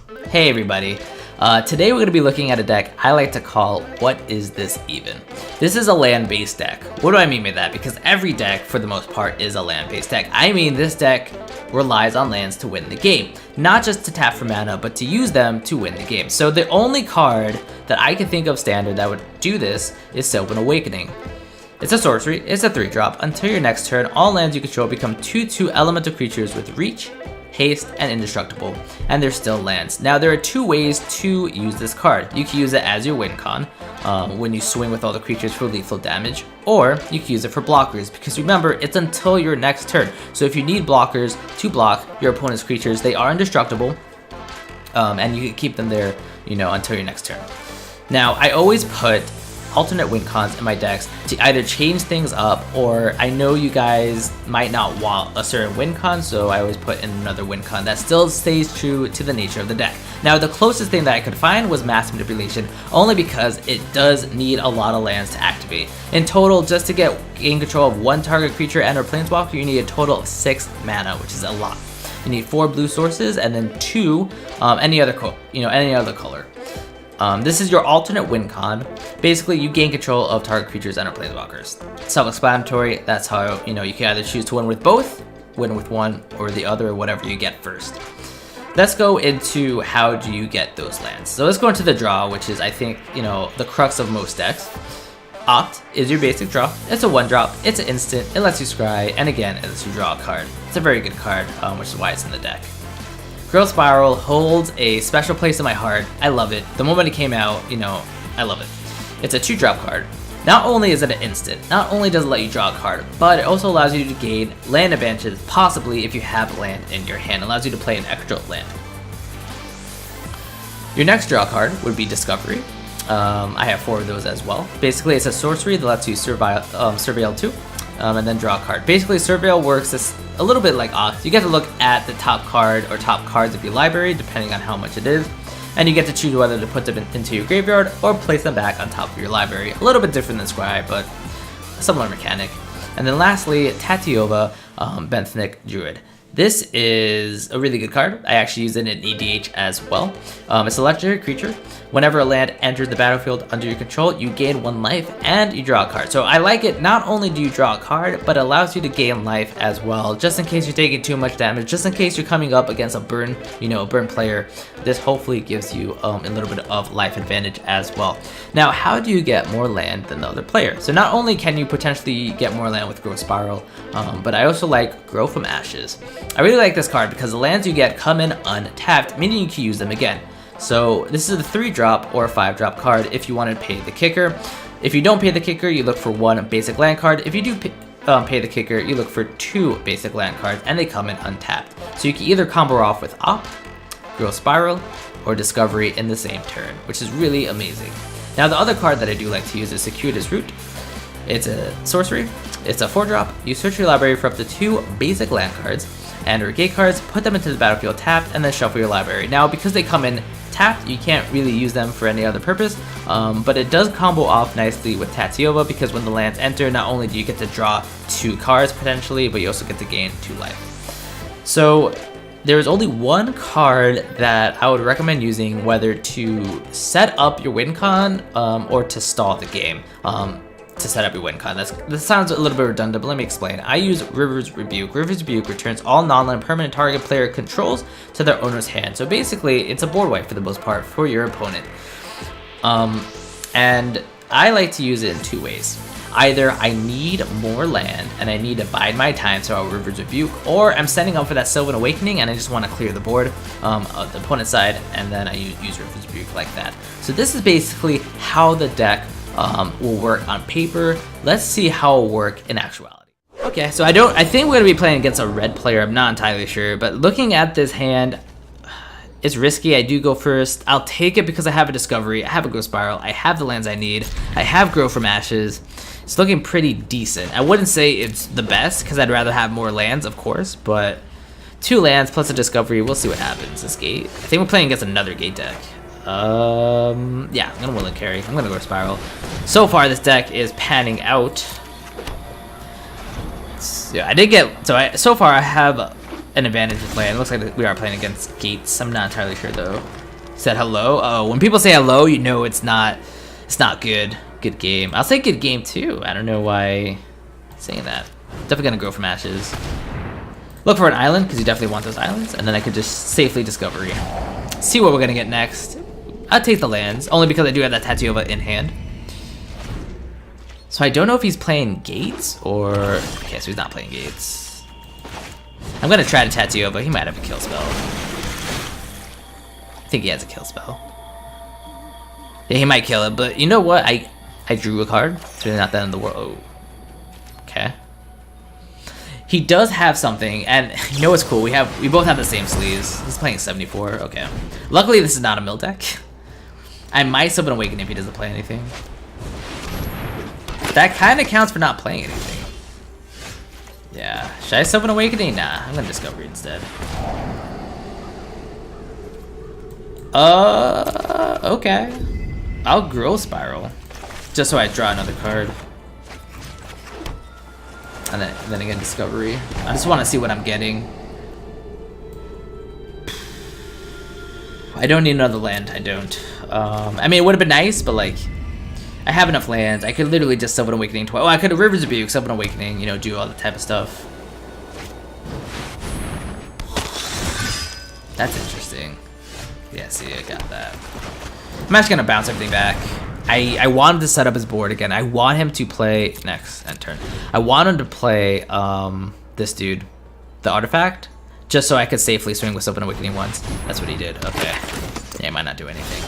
Hey everybody, today we're going to be looking at a deck I like to call What Is This Even? This is a land-based deck. What do I mean by that? Because every deck, for the most part, is a land-based deck. I mean, this deck relies on lands to win the game. Not just to tap for mana, but to use them to win the game. So the only card that I can think of standard that would do this is Sylvan Awakening. It's a sorcery, it's a 3-drop. Until your next turn, all lands you control become 2/2 elemental creatures with reach, haste, and indestructible, and they're still lands. Now there are two ways to use this card. You can use it as your win con, when you swing with all the creatures for lethal damage, or you can use it for blockers, because remember, it's until your next turn. So if you need blockers to block your opponent's creatures, they are indestructible, and you can keep them there, until your next turn. Now, I always put alternate win cons in my decks to either change things up, or I know you guys might not want a certain win con, so I always put in another win con that still stays true to the nature of the deck. Now the closest thing that I could find was Mass Manipulation, only because it does need a lot of lands to activate. In total, just to gain control of one target creature and or planeswalker, you need a total of 6 mana, which is a lot. You need 4 blue sources and then 2 any other color. This is your alternate win con. Basically, you gain control of target creatures and or planeswalkers. Self-explanatory. That's how, you can either choose to win with both, win with one, or the other, or whatever you get first. Let's go into how do you get those lands. So let's go into the draw, which is, I think, the crux of most decks. Opt is your basic draw. It's a 1-drop, it's an instant, it lets you scry, and again, it lets you draw a card. It's a very good card, which is why it's in the deck. Growth Spiral holds a special place in my heart. I love it. The moment it came out, I love it. It's a 2-drop card. Not only is it an instant, not only does it let you draw a card, but it also allows you to gain land advantages, possibly if you have land in your hand. It allows you to play an extra land. Your next draw card would be Discovery. I have 4 of those as well. Basically, it's a sorcery that lets you surveil 2. And then draw a card. Basically, Surveil works a little bit like Oct. You get to look at the top card or top cards of your library, depending on how much it is, and you get to choose whether to put them into your graveyard or place them back on top of your library. A little bit different than Scry, but a similar mechanic. And then lastly, Tatyova, Benthic, Druid. This is a really good card. I actually use it in EDH as well. It's a legendary creature. Whenever a land enters the battlefield under your control, you gain 1 life and you draw a card. So I like it. Not only do you draw a card, but it allows you to gain life as well. Just in case you're taking too much damage, just in case you're coming up against a burn, burn player, this hopefully gives you a little bit of life advantage as well. Now, how do you get more land than the other player? So not only can you potentially get more land with Growth Spiral, but I also like Grow from Ashes. I really like this card because the lands you get come in untapped, meaning you can use them again. So this is a 3-drop or a 5-drop card if you want to pay the kicker. If you don't pay the kicker, you look for 1 basic land card. If you do pay the kicker, you look for 2 basic land cards, and they come in untapped. So you can either combo off with Opt, Growth Spiral, or Discovery in the same turn, which is really amazing. Now the other card that I do like to use is Circuitous Route. It's a sorcery. It's a 4-drop. You search your library for up to 2 basic land cards and or gate cards, put them into the battlefield tapped, and then shuffle your library. Now, because they come in tapped, you can't really use them for any other purpose, but it does combo off nicely with Tatyova, because when the lands enter, not only do you get to draw 2 cards potentially, but you also get to gain 2 life. So there's only 1 card that I would recommend using, whether to set up your win con or to stall the game. To set up your win con. This sounds a little bit redundant, but let me explain. I use Rebuke. Rebuke returns all non-land permanent target player controls to their owner's hand. So basically, it's a board wipe for the most part for your opponent. And I like to use it in 2 ways. Either I need more land and I need to bide my time, so I'll Rebuke, or I'm setting up for that Sylvan Awakening and I just want to clear the board, the opponent's side, and then I use Rebuke like that. So this is basically how the deck will work on paper. Let's see how it will work in actuality. Okay, so I think we're gonna be playing against a red player. I'm not entirely sure, but looking at this hand, it's risky. I do go first. I'll take it because I have a Discovery, I have a Growth Spiral, I have the lands I need, I have Grow from Ashes. It's looking pretty decent. I wouldn't say it's the best because I'd rather have more lands, of course, but 2 lands plus a Discovery. We'll see what happens this gate. I think we're playing against another gate deck. Yeah, I'm gonna Woodland carry. I'm gonna go Spiral. So far, this deck is panning out. So I did get. So far I have an advantage to play. It looks like we are playing against Gates. I'm not entirely sure though. Said hello. Oh, when people say hello, you know it's not good. Good game. I'll say good game too. I don't know why I'm saying that. Definitely gonna grow from ashes. Look for an island because you definitely want those islands, and then I could just safely discovery. See what we're gonna get next. I'll take the lands only because I do have that Tatyova in hand. So I don't know if he's playing Gates or okay, so he's not playing Gates. I'm gonna try to Tatyova. He might have a kill spell. I think he has a kill spell. Yeah, he might kill it, but you know what? I drew a card. It's really not that in the world. Oh. Okay. He does have something, and you know what's cool? We both have the same sleeves. He's playing 74. Okay. Luckily, this is not a mill deck. I might Sylvan Awakening if he doesn't play anything. That kind of counts for not playing anything. Yeah. Should I Sylvan Awakening? Nah. I'm gonna Discovery instead. Okay. I'll Growth Spiral. Just so I draw another card. And then again, Discovery. I just want to see what I'm getting. I don't need another land. I don't. I mean, it would have been nice, but like, I have enough lands. I could literally just Sylvan Awakening twice. Oh, I could have River's Rebuke, Sylvan Awakening, you know, do all the type of stuff. That's interesting. Yeah, see, I got that. I'm actually gonna bounce everything back. I wanted to set up his board again. I want him to play next end turn. I want him to play this dude, the artifact, just so I could safely swing with Sylvan Awakening once. That's what he did. Okay. Yeah, he might not do anything.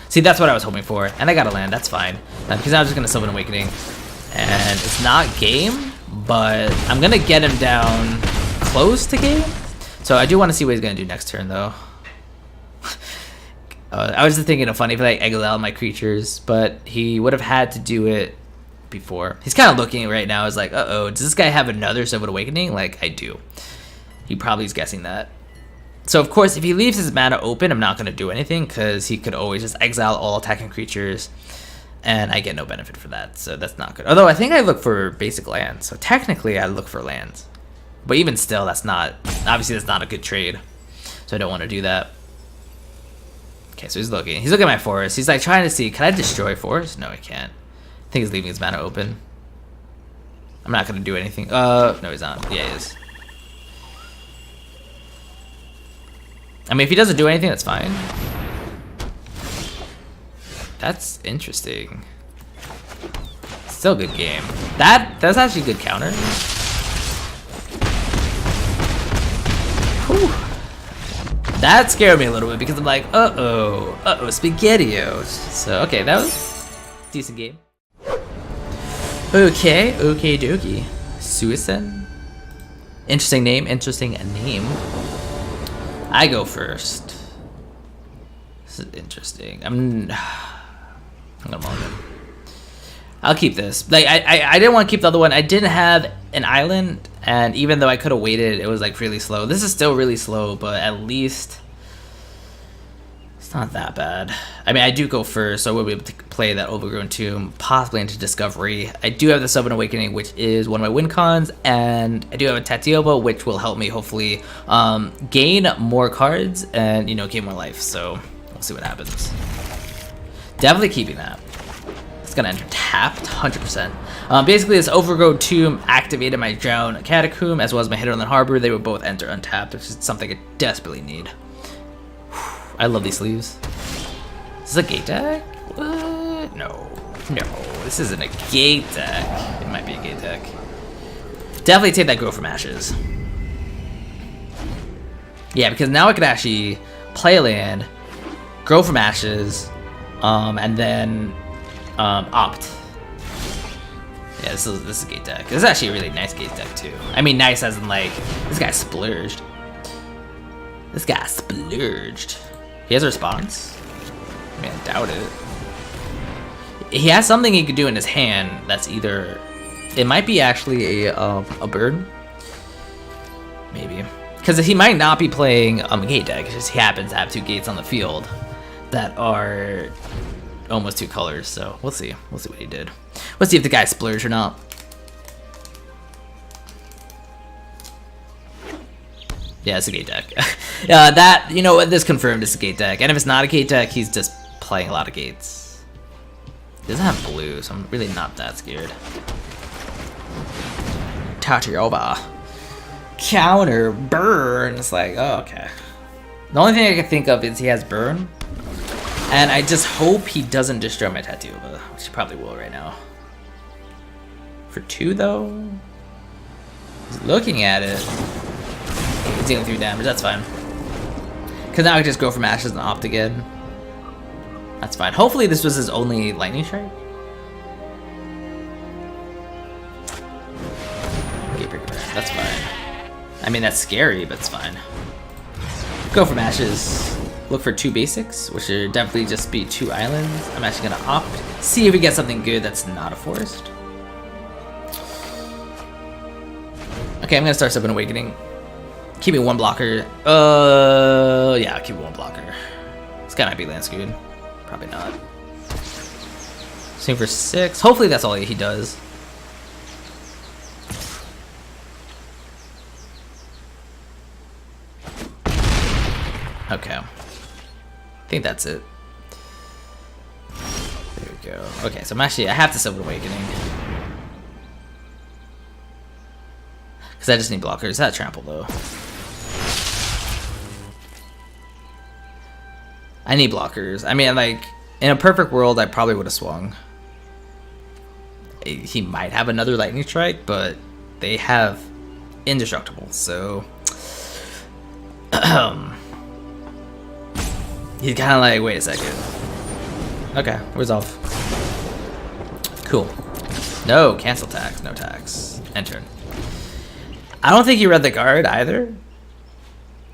See, that's what I was hoping for, and I got a land. That's fine. Because I was just gonna Sylvan Awakening, and it's not game, but I'm gonna get him down close to game. So I do want to see what he's gonna do next turn, though. I was just thinking of funny if I like exile my creatures, but he would have had to do it before. He's kind of looking right now as like, uh-oh, does this guy have another Sylvan Awakening? Like, I do. He probably is guessing that. So, of course, if he leaves his mana open, I'm not going to do anything because he could always just exile all attacking creatures, and I get no benefit for that, so that's not good. Although, I think I look for basic lands, so technically I look for lands. But even still, that's not, obviously that's not a good trade, so I don't want to do that. Okay, so he's looking at my forest. He's like trying to see, can I destroy forest? No, I can't. I think he's leaving his mana open. I'm not going to do anything. No, he's not. Yeah, he is. I mean, if he doesn't do anything, that's fine. That's interesting. Still a good game. That's actually a good counter. Whew. That scared me a little bit because I'm like, uh-oh, SpaghettiOs. So, okay, that was a decent game. Okay, okie dokie. Suicide? Interesting name. I go first. This is interesting. I'm gonna mulligan. I'll keep this. Like, I didn't want to keep the other one. I didn't have an island, and even though I could have waited, it was like really slow. This is still really slow, but at least it's not that bad. I mean, I do go first, so I will be able to play that Overgrown Tomb, possibly into Discovery. I do have the Sylvan Awakening, which is one of my win cons, and I do have a Tatyova, which will help me hopefully gain more cards and, you know, gain more life. So we'll see what happens. Definitely keeping that. It's gonna enter tapped, 100%. Basically, this Overgrown Tomb activated my Drowned Catacomb as well as my Hinterland Harbor. They would both enter untapped, which is something I desperately need. I love these sleeves. Is this a gate deck? What? No, this isn't a gate deck. It might be a gate deck. Definitely take that Grow from Ashes. Yeah, because now I could actually play a land, Grow from Ashes, and then opt. Yeah, this is a gate deck. This is actually a really nice gate deck too. I mean, nice as in like, this guy splurged. He has a response? I mean, I doubt it. He has something he could do in his hand that's either, it might be actually a bird. Maybe. Because he might not be playing a gate deck, it's just he happens to have two gates on the field that are almost two colors, so we'll see. We'll see what he did. Let's see if the guy splurged or not. Yeah, it's a gate deck. That, you know what, this confirmed it's a gate deck. And if it's not a gate deck, he's just playing a lot of gates. He doesn't have blue, so I'm really not that scared. Tatyova. Counter, burn. It's like, oh, okay. The only thing I can think of is he has burn. And I just hope he doesn't destroy my Tatyova, which he probably will right now. For 2, though? He's looking at it. He's dealing 3 damage, that's fine. Because now I can just go from ashes and opt again. That's fine. Hopefully this was his only lightning strike. That's fine. I mean, that's scary, but it's fine. Go from ashes. Look for 2 basics, which should definitely just be 2 islands. I'm actually gonna opt. See if we get something good that's not a forest. Okay, I'm gonna start Sylvan Awakening. Keep me 1 blocker. Yeah, keep it 1 blocker. This guy might be land skewed. Probably not. Swing for 6. Hopefully that's all he does. Okay. I think that's it. There we go. Okay, so I have to Sylvan Awakening. Because I just need blockers. That trample, though. I need blockers. I mean, like, in a perfect world, I probably would have swung. He might have another lightning strike, but they have indestructible, so... He's kind of like, wait a second. Okay, resolve. Cool. No, cancel tax, no tax. End turn. I don't think he read the guard either.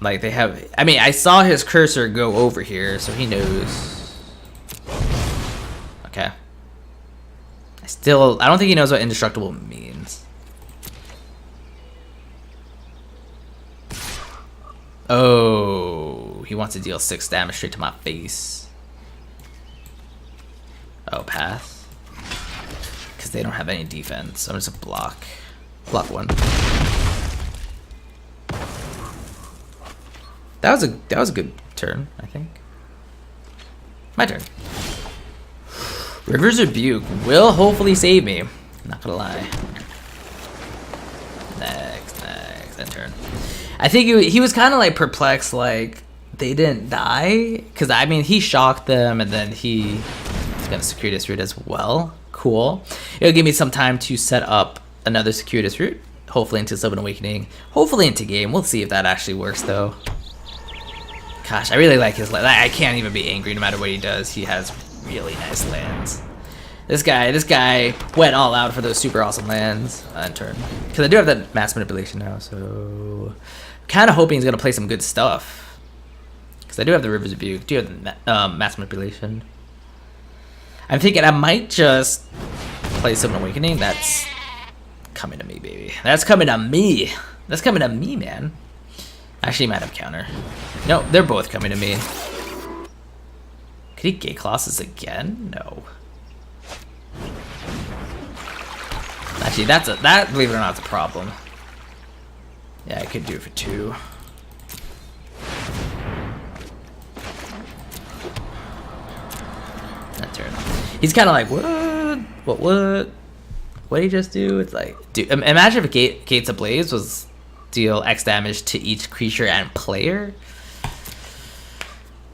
Like, they have... I mean, I saw his cursor go over here, so he knows. Okay. I don't think he knows what indestructible means. Oh, he wants to deal 6 damage straight to my face. Oh, pass. Because they don't have any defense, so I'm just a block. Block 1. That was a good turn, I think. My turn. River's Rebuke will hopefully save me. I'm not gonna lie. Next, end turn. I think he was kind of like perplexed, like they didn't die, because I mean he shocked them, and then he's gonna Circuitous Route as well. Cool. It'll give me some time to set up another Circuitous Route, hopefully into Sylvan Awakening, hopefully into game. We'll see if that actually works though. Gosh, I really like his land. I can't even be angry no matter what he does. He has really nice lands. This guy went all out for those super awesome lands on turn. Because I do have that mass manipulation now, so kind of hoping he's gonna play some good stuff. Because I do have the River's Rebuke, do have the mass manipulation. I'm thinking I might just play Sylvan Awakening. That's coming to me, baby. That's coming to me. That's coming to me, man. Actually, he might have counter. No, they're both coming to me. Could he gate Colossus again? No. Actually, that believe it or not, is a problem. Yeah, I could do it for 2. That turn. He's kind of like, what? What did he just do? It's like, dude, imagine if Gates Ablaze was deal X damage to each creature and player.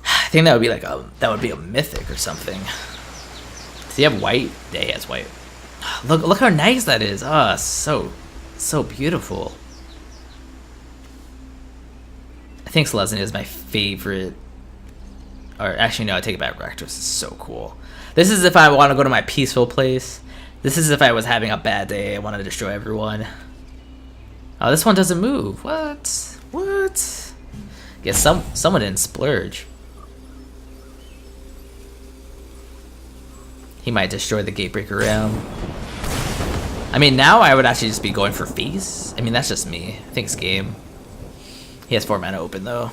I think that would be like a mythic or something. Does he have white? Yeah, he has white. Look how nice that is. Ah, so beautiful. I think Selesnya is my favorite. Or actually, no, I take it back. Rakdos is so cool. This is if I want to go to my peaceful place. This is if I was having a bad day. I want to destroy everyone. Oh, this one doesn't move. What? Guess someone didn't splurge. He might destroy the Gatebreaker Realm. I mean, now I would actually just be going for face. I mean, that's just me. I think it's game. He has 4 mana open, though.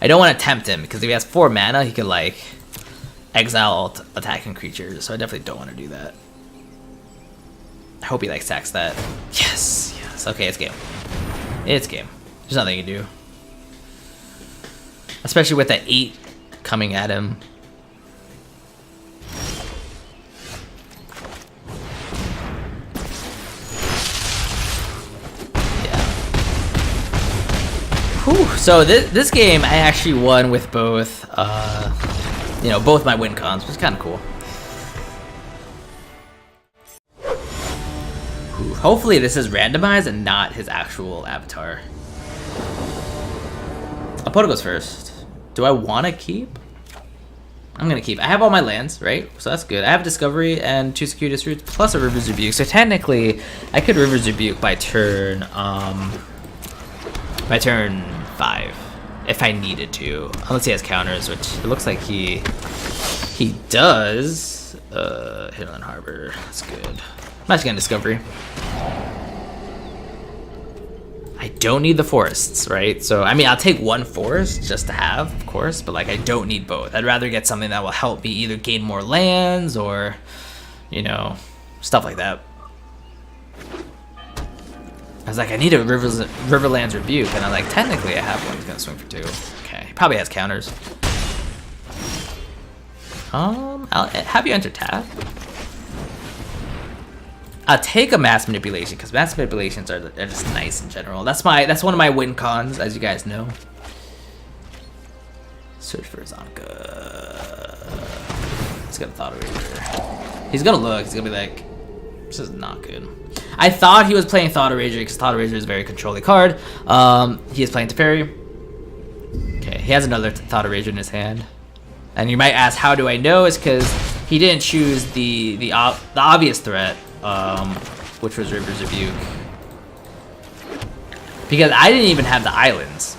I don't want to tempt him, because if he has 4 mana, he could, like, exile all attacking creatures, so I definitely don't want to do that. I hope he, like, sacks that. Yes. Okay, it's game. It's game. There's nothing you can do. especially with that 8 coming at him. Yeah. Whew. So this game I actually won with both, you know, both my win cons, which is kind of cool. Hopefully this is randomized and not his actual avatar. Apoto goes first. Do I want to keep? I'm going to keep. I have all my lands, right? So that's good. I have Discovery and 2 Circuitous Routes plus a River's Rebuke. So technically, I could River's Rebuke by turn 5 if I needed to. Unless he has counters, which it looks like he does. Hinterland Harbor. That's good. I'm actually going to Discovery. I don't need the forests, right? So, I mean, I'll take one forest just to have, of course, but like I don't need both. I'd rather get something that will help me either gain more lands or, you know, stuff like that. I was like, I need a Riverlands Rebuke, and I'm like, technically I have one who's gonna swing for 2. Okay, he probably has counters. I'll have you enter tap. I'll take a Mass Manipulation because Mass Manipulations are just nice in general. That's one of my win cons, as you guys know. Search for Zonka. He's gonna Thought Eraser. He's gonna look. He's gonna be like, this is not good. I thought he was playing Thought Eraser because Thought Eraser is a very controlling card. He is playing Teferi. Okay, he has another Thought Eraser in his hand. And you might ask, how do I know? It's because he didn't choose the obvious threat. Which was River's Rebuke, because I didn't even have the islands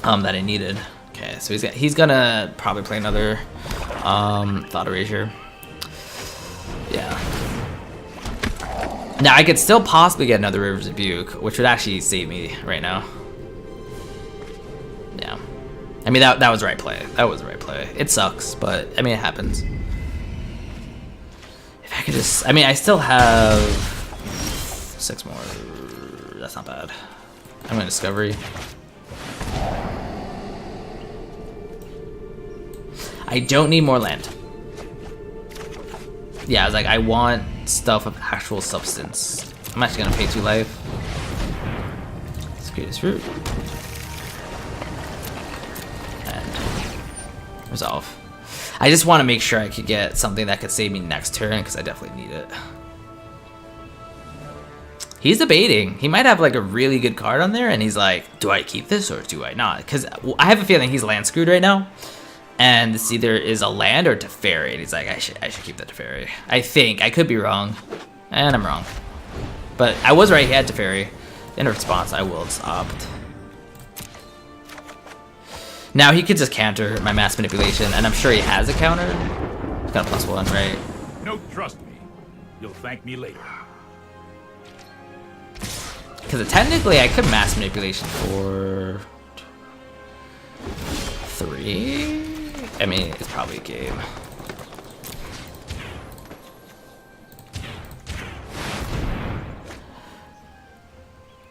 that I needed. Okay, so he's gonna probably play another Thought Erasure. Yeah. Now I could still possibly get another River's Rebuke, which would actually save me right now. Yeah. I mean that was the right play. That was the right play. It sucks, but I mean it happens. I could just, I mean, I still have 6 more. That's not bad. I'm going to Discovery. I don't need more land. Yeah, I was like, I want stuff of actual substance. I'm actually going to pay 2 life. Circuitous Route. And resolve. I just want to make sure I could get something that could save me next turn because I definitely need it. He's debating. He might have like a really good card on there and he's like, do I keep this or do I not? Because I have a feeling he's land screwed right now. And this either is a land or Teferi. And he's like, I should keep the Teferi. I think. I could be wrong. And I'm wrong. But I was right. He had Teferi. In response, I will opt. Now he could just counter my Mass Manipulation, and I'm sure he has a counter. He's got a +1, right? No, trust me. You'll thank me later. Because technically I could Mass Manipulation for 3. I mean, it's probably a game.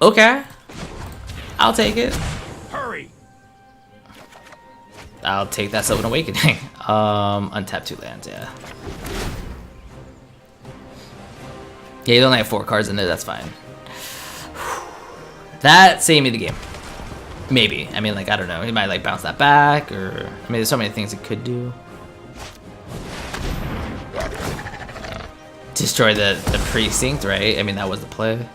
Okay. I'll take it. Hurry. I'll take that Sylvan Awakening. Untap 2 lands, yeah. Yeah, you only have 4 cards in there, that's fine. That saved me the game. Maybe. I mean, like, I don't know. He might, like, bounce that back, or... I mean, there's so many things it could do. Destroy the precinct, right? I mean, that was the play.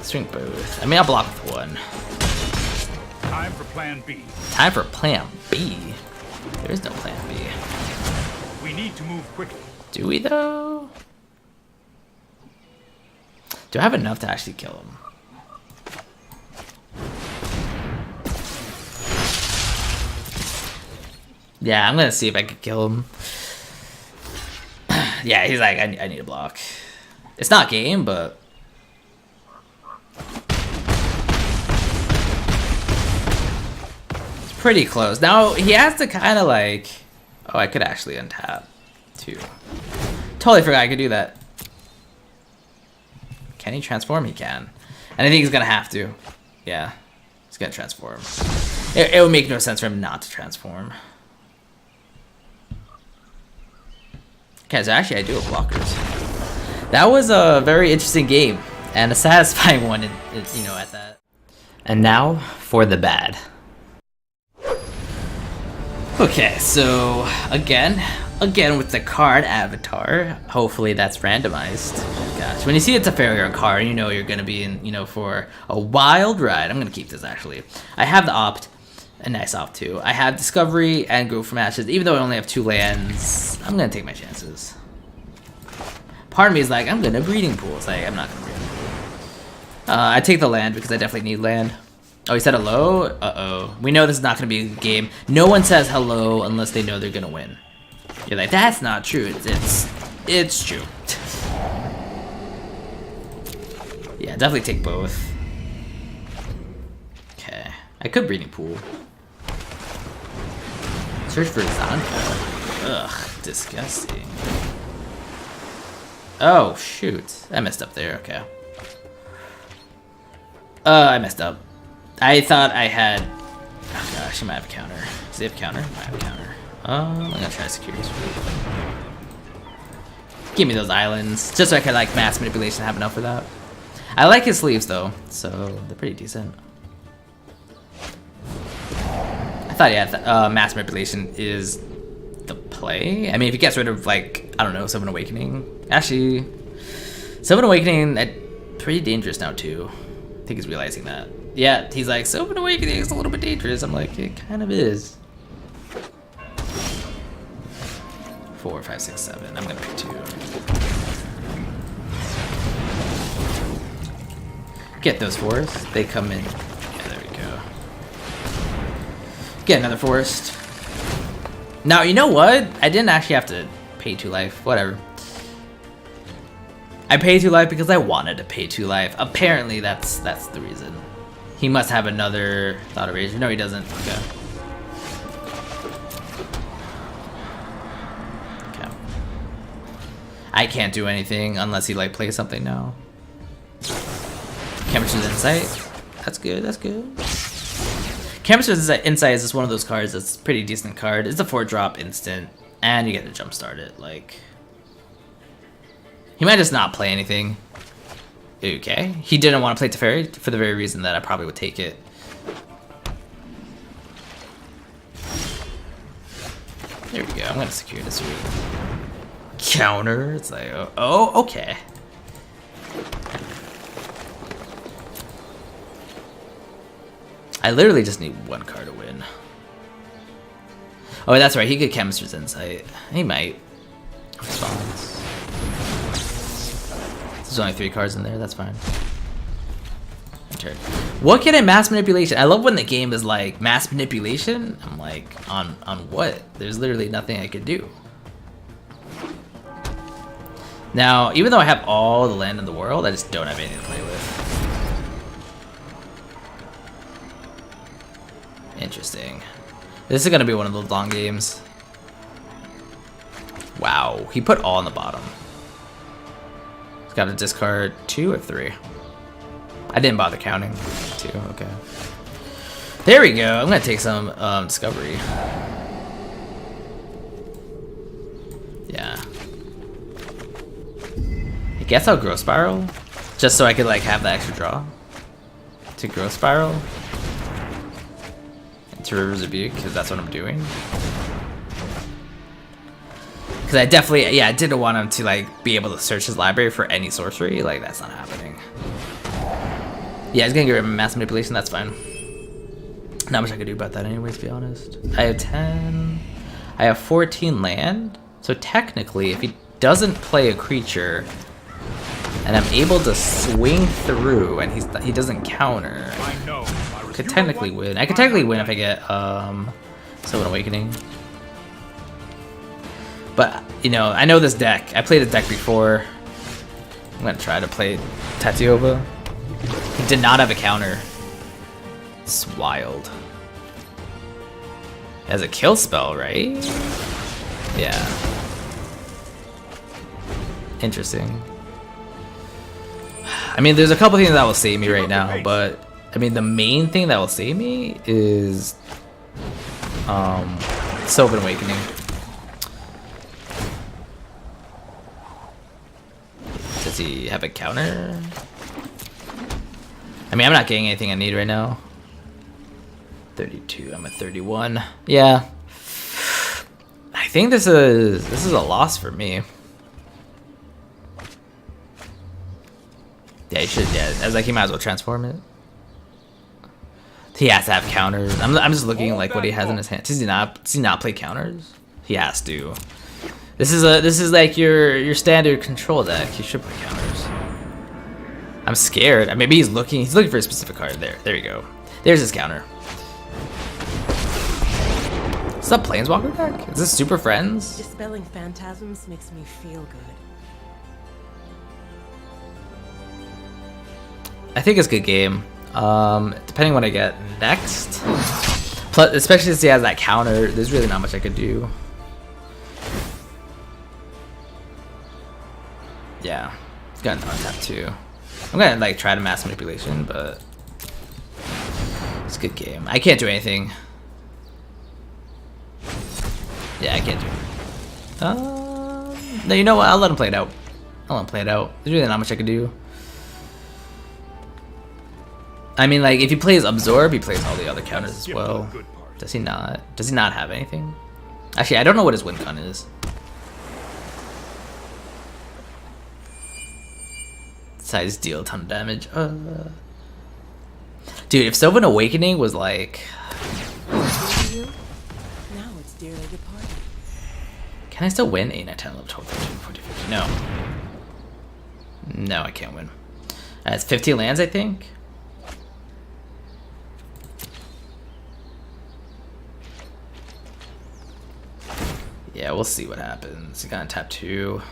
Swing both. I mean, I'll block with 1. Time for plan B. Time for plan B? There is no plan B. We need to move quickly. Do we, though? Do I have enough to actually kill him? Yeah, I'm gonna see if I can kill him. Yeah, he's like, I need a block. It's not game, but... it's pretty close. Now, he has to kind of like... oh, I could actually untap, too. Totally forgot I could do that. Can he transform? He can. And I think he's gonna have to. Yeah. He's gonna transform. It would make no sense for him not to transform. Okay, so actually I do have blockers. That was a very interesting game and a satisfying one, you know, at that. And now for the bad. Okay, so again with the card avatar, hopefully that's randomized. Gosh, when you see it's a failure card, you know you're gonna be in, you know, for a wild ride. I'm gonna keep this actually. I have the opt, a nice opt too. I have discovery and grow from ashes. Even though I only have 2 lands, I'm gonna take my chances. Part of me is like, I'm gonna breeding pool. It's like, I'm not gonna breeding pool. I take the land because I definitely need land. Oh, he said hello? Uh-oh. We know this is not gonna be a game. No one says hello unless they know they're gonna win. You're like, that's not true. It's true. Yeah, definitely take both. Okay. I could breeding pool. Search for Zonka. Ugh, disgusting. Oh, shoot. I messed up there, okay. I messed up. I thought I had... Oh gosh, I might have a counter. Does he have a counter? I might have a counter. I'm gonna try Circuitous Route. Give me those islands, just so I can like mass manipulation have enough for that. I like his sleeves though, so they're pretty decent. I thought mass manipulation is the play. I mean, if he gets rid of like, I don't know, Sylvan Awakening. Actually, Sylvan Awakening, pretty dangerous now too. I think he's realizing that. Yeah, he's like, Sylvan Awakening is a little bit dangerous. I'm like, it kind of is. 4, 5, 6, 7. I'm gonna pick 2. Get those forests. They come in. Yeah, there we go. Get another forest. Now, you know what? I didn't actually have to pay 2 life. Whatever. I paid 2 life because I wanted to pay 2 life. Apparently, that's the reason. He must have another Thought Eraser. No, he doesn't. Okay. I can't do anything unless he like plays something now. Chemistry's Insight. That's good, that's good. Chemistry's Insight is just one of those cards that's a pretty decent card. It's a 4-drop instant, and you get to jumpstart it. Like, he might just not play anything. Okay. He didn't want to play Teferi for the very reason that I probably would take it. There we go. I'm gonna secure this route. Counter. It's like, oh, okay. I literally just need 1 card to win. Oh, that's right. He could Chemistry's Insight. He might. Response. There's only 3 cards in there. That's fine. Enter. What can I mass manipulation? I love when the game is like mass manipulation. I'm like, on what? There's literally nothing I could do. Now, even though I have all the land in the world, I just don't have anything to play with. Interesting. This is gonna be one of those long games. Wow, he put all on the bottom. He's got to discard 2 or 3. I didn't bother counting. 2, okay. There we go. I'm gonna take some discovery. Yeah. I guess I'll Growth Spiral, just so I could like have the extra draw to Growth Spiral and to Rebuke, because that's what I'm doing. Because I definitely, yeah, I didn't want him to like be able to search his library for any sorcery. Like, that's not happening. Yeah, he's gonna get rid of mass manipulation. That's fine. Not much I could do about that, anyways. To be honest, I have 10. I have 14 land. So technically, if he doesn't play a creature, and I'm able to swing through, and he doesn't counter, I could technically win. I could technically win if I get Sylvan Awakening. But you know, I know this deck. I played this deck before. I'm gonna try to play Tatyova. He did not have a counter. It's wild. He has a kill spell, right? Yeah. Interesting. I mean, there's a couple things that will save me right now, but I mean, the main thing that will save me is Sylvan Awakening. Does he have a counter? I mean, I'm not getting anything I need right now. 32, I'm at 31. Yeah. I think this is a loss for me. Yeah, he should. Yeah, I was like, he might as well transform it. He has to have counters. I'm just looking like what he has in his hand. Does he not play counters? He has to. This is like your standard control deck. He should play counters. I'm scared. Maybe he's looking for a specific card. There you go. There's his counter. Is that Planeswalker deck? Is this Super Friends? Dispelling phantasms makes me feel good. I think it's a good game. Depending what I get next. Plus, especially since he has that counter, there's really not much I could do. Yeah, he's got an untap too. I'm gonna like try to mass manipulation, but it's a good game. I can't do anything. Yeah, I can't do it. No, you know what? I'll let him play it out. There's really not much I can do. I mean, like, if he plays Absorb, he plays all the other counters as well. Does he not? Does he not have anything? Actually, I don't know what his win con is. Besides deal a ton of damage. Dude, if Sylvan Awakening was like... Now it's dearly departed. Can I still win? 8, 9, 10, 11, 12, 13, 14, 15. No. No, I can't win. It's 15 lands, I think. Yeah, we'll see what happens. You got tap 2.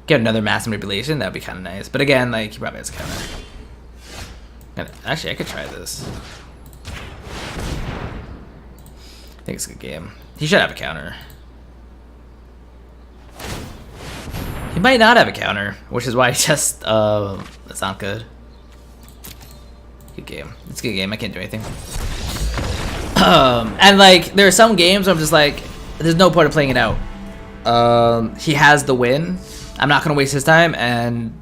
Get another mass manipulation, that'd be kind of nice. But again, like, he probably has a counter. Actually, I could try this. I think it's a good game. He should have a counter. He might not have a counter, which is why he just, that's not good. Good game. It's a good game. I can't do anything. And like, there are some games where I'm just like, there's no point of playing it out. He has the win. I'm not gonna waste his time, and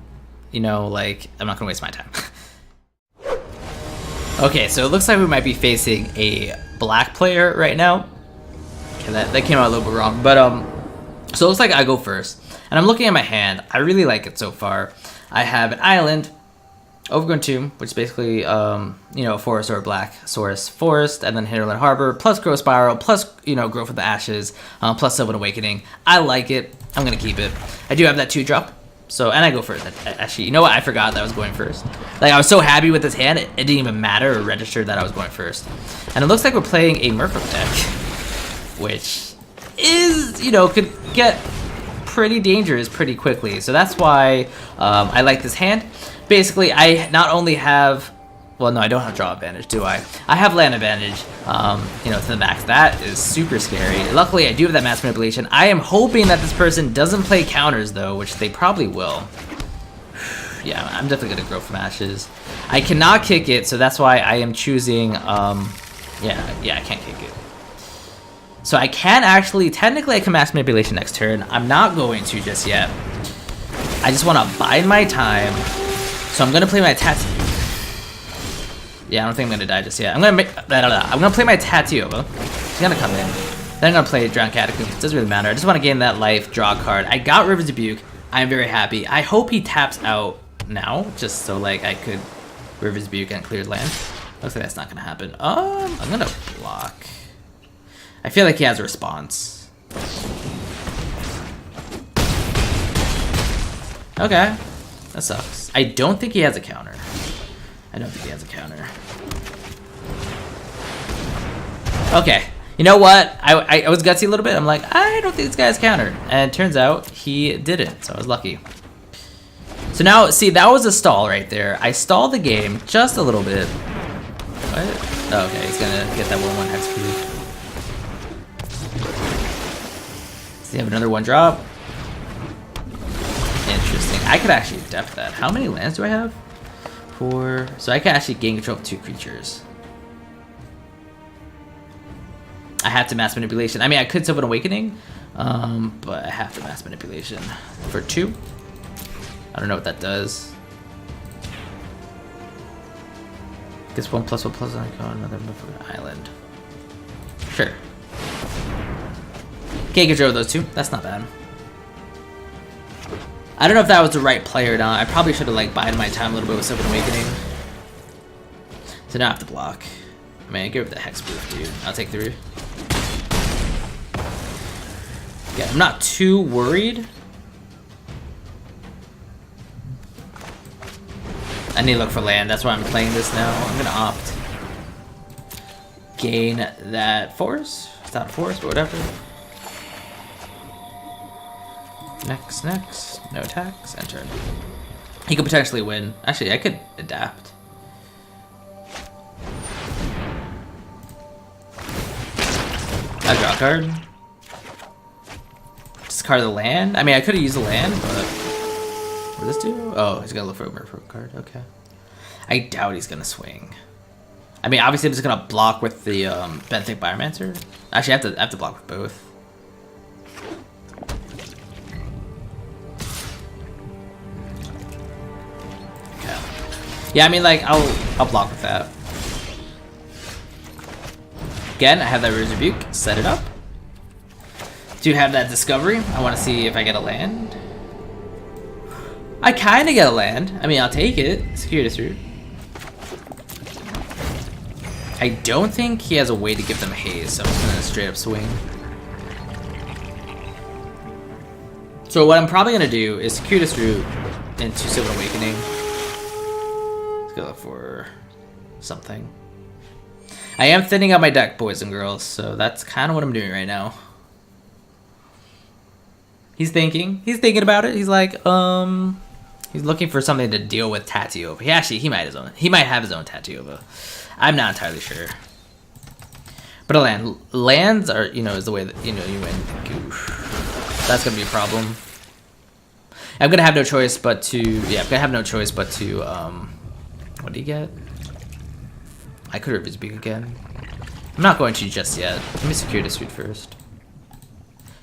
you know, like, I'm not gonna waste my time. Okay, so it looks like we might be facing a black player right now. Okay, that came out a little bit wrong, but so it looks like I go first, and I'm looking at my hand. I really like it so far. I have an island, Overgrown Tomb, which is basically, you know, a forest or a black source forest, and then Hinterland Harbor, plus Growth Spiral, plus, you know, Growth of the Ashes, plus Sylvan Awakening. I like it. I'm going to keep it. I do have that 2-drop, so, and I go first. Actually, you know what? I forgot that I was going first. Like, I was so happy with this hand, it didn't even matter or register that I was going first. And it looks like we're playing a Merfolk deck, which is, you know, could get pretty dangerous pretty quickly. So that's why I like this hand. Basically, I not only have, well, no, I don't have draw advantage, do I? I have land advantage, you know, to the max. That is super scary. Luckily, I do have that mass manipulation. I am hoping that this person doesn't play counters, though, which they probably will. Yeah, I'm definitely going to grow from ashes. I cannot kick it, so that's why I am choosing, yeah, I can't kick it. So I can actually, technically I can mass manipulation next turn. I'm not going to just yet. I just want to bide my time. So I'm gonna play my Yeah, I don't think I'm gonna die just yet. I'm gonna play my Tatyova. She's gonna come in. Then I'm gonna play Drowned Catacomb. It doesn't really matter. I just want to gain that life, draw a card. I got Rebuke. I am very happy. I hope he taps out now, just so like I could Rebuke and clear land. Looks like that's not gonna happen. I'm gonna block. I feel like he has a response. Okay. That sucks. I don't think he has a counter. Okay. You know what? I was gutsy a little bit. I'm like, I don't think this guy has counter. And it turns out he didn't, so I was lucky. So now, see, that was a stall right there. I stalled the game just a little bit. What? Oh, okay, he's gonna get that 1/1 hexproof. Does he have another 1-drop? Interesting. I could actually depth that. How many lands do I have? 4. So I can actually gain control of 2 creatures. I have to mass manipulation. I mean, I could Sylvan Awakening, but I have to mass manipulation for 2. I don't know what that does. Gets 1+1+1 icon, another island. Sure. Can't control those 2. That's not bad. I don't know if that was the right play or not. I probably should have like bided my time a little bit with Sylvan Awakening. So now I have to block. I mean, I give it the Hex Proof, dude. I'll take 3. Yeah, I'm not too worried. I need to look for land. That's why I'm playing this now. I'm gonna opt. Gain that force. It's not a force, but whatever. Next. No attacks. Enter. He could potentially win. Actually, I could adapt. I draw a card. Discard the land. I mean, I could have used the land, but what does this do? Oh, he's gonna look for a Merfolk card. Okay. I doubt he's gonna swing. I mean, obviously, I'm just gonna block with the Benthic Biomancer. Actually, I have to block with both. Yeah, I mean, like, I'll block with that. Again, I have that Rebuke, set it up. Do have that Discovery. I want to see if I get a land. I kind of get a land. I mean, I'll take it. Circuitous Route. I don't think he has a way to give them haze, so I'm just gonna straight up swing. So what I'm probably gonna do is Circuitous Route into Sylvan Awakening. Let's go for something. I am thinning out my deck, boys and girls, so that's kind of what I'm doing right now. He's thinking about it. He's like, he's looking for something to deal with Tatyova. He might have his own Tatyova. I'm not entirely sure. But a lands are, is the way that, you win. That's gonna be a problem. I'm gonna have no choice but to, what do you get? I could have Rebuke again. I'm not going to just yet. Let me secure this route first.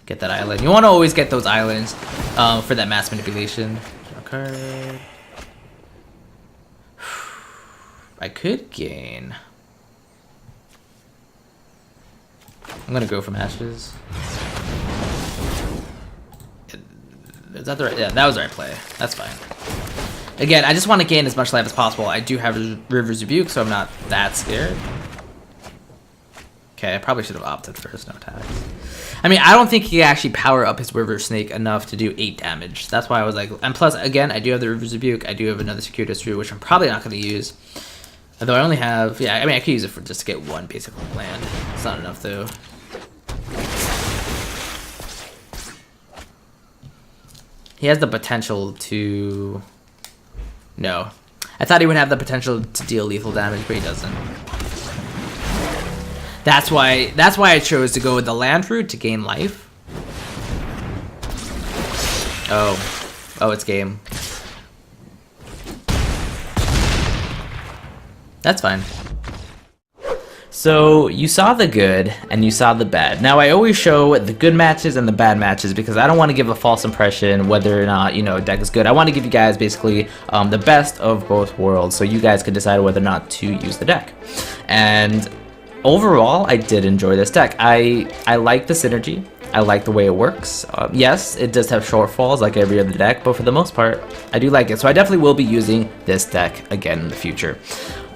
Get that island. You want to always get those islands for that mass manipulation. Okay. I could gain. I'm gonna go from ashes. Is that the right? Yeah, that was the right play. That's fine. Again, I just want to gain as much life as possible. I do have River's Rebuke, so I'm not that scared. Okay, I probably should have opted first. No attacks. I mean, I don't think he can actually power up his River Snake enough to do 8 damage. That's why I was like, and plus, again, I do have the River's Rebuke. I do have another Circuitous Route, which I'm probably not going to use. Although I only have, I mean, I could use it for just to get 1 basic land. It's not enough though. He has the potential to. No, I thought he would have the potential to deal lethal damage, but he doesn't. That's why I chose to go with the land route to gain life. Oh, it's game. That's fine. So you saw the good and you saw the bad. Now I always show the good matches and the bad matches because I don't want to give a false impression whether or not a deck is good. I want to give you guys basically the best of both worlds so you guys can decide whether or not to use the deck. And overall, I did enjoy this deck. I like the synergy. I like the way it works. Yes, it does have shortfalls like every other deck, but for the most part, I do like it. So I definitely will be using this deck again in the future.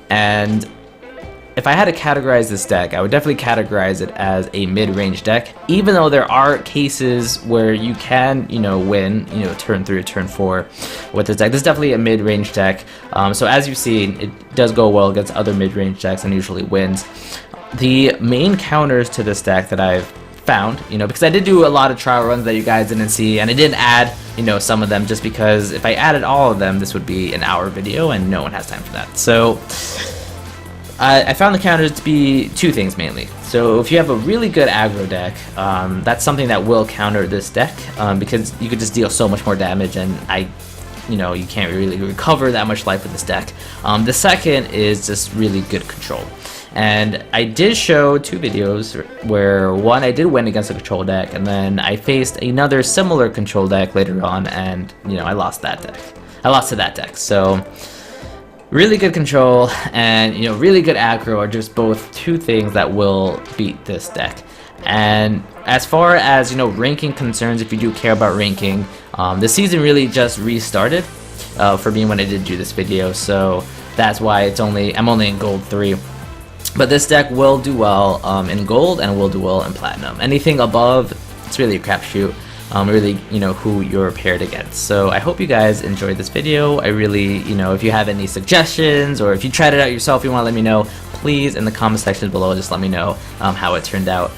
And if I had to categorize this deck, I would definitely categorize it as a mid-range deck, even though there are cases where you can, win, turn 3 or turn 4 with this deck. This is definitely a mid-range deck. So as you've seen, it does go well against other mid-range decks and usually wins. The main counters to this deck that I've found, because I did do a lot of trial runs that you guys didn't see, and I didn't add, some of them just because if I added all of them, this would be an hour video and no one has time for that. So I found the counters to be 2 things mainly. So if you have a really good aggro deck, that's something that will counter this deck because you could just deal so much more damage, and I you know, you can't really recover that much life with this deck. The second is just really good control. And I did show 2 videos where one I did win against a control deck, and then I faced another similar control deck later on, and you know, I lost that deck. I lost to that deck. So really good control and, you know, really good aggro are just both 2 things that will beat this deck. And as far as, you know, ranking concerns, if you do care about ranking, the season really just restarted for me when I did do this video, so that's why I'm only in gold 3. But this deck will do well in gold and will do well in platinum. Anything above, it's really a crapshoot. Really, you know, who you're paired against. So I hope you guys enjoyed this video. I really, you know, if you have any suggestions or if you tried it out yourself, you want to let me know, please in the comment section below, just let me know how it turned out.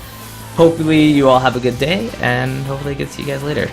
Hopefully you all have a good day, and hopefully I get to see you guys later.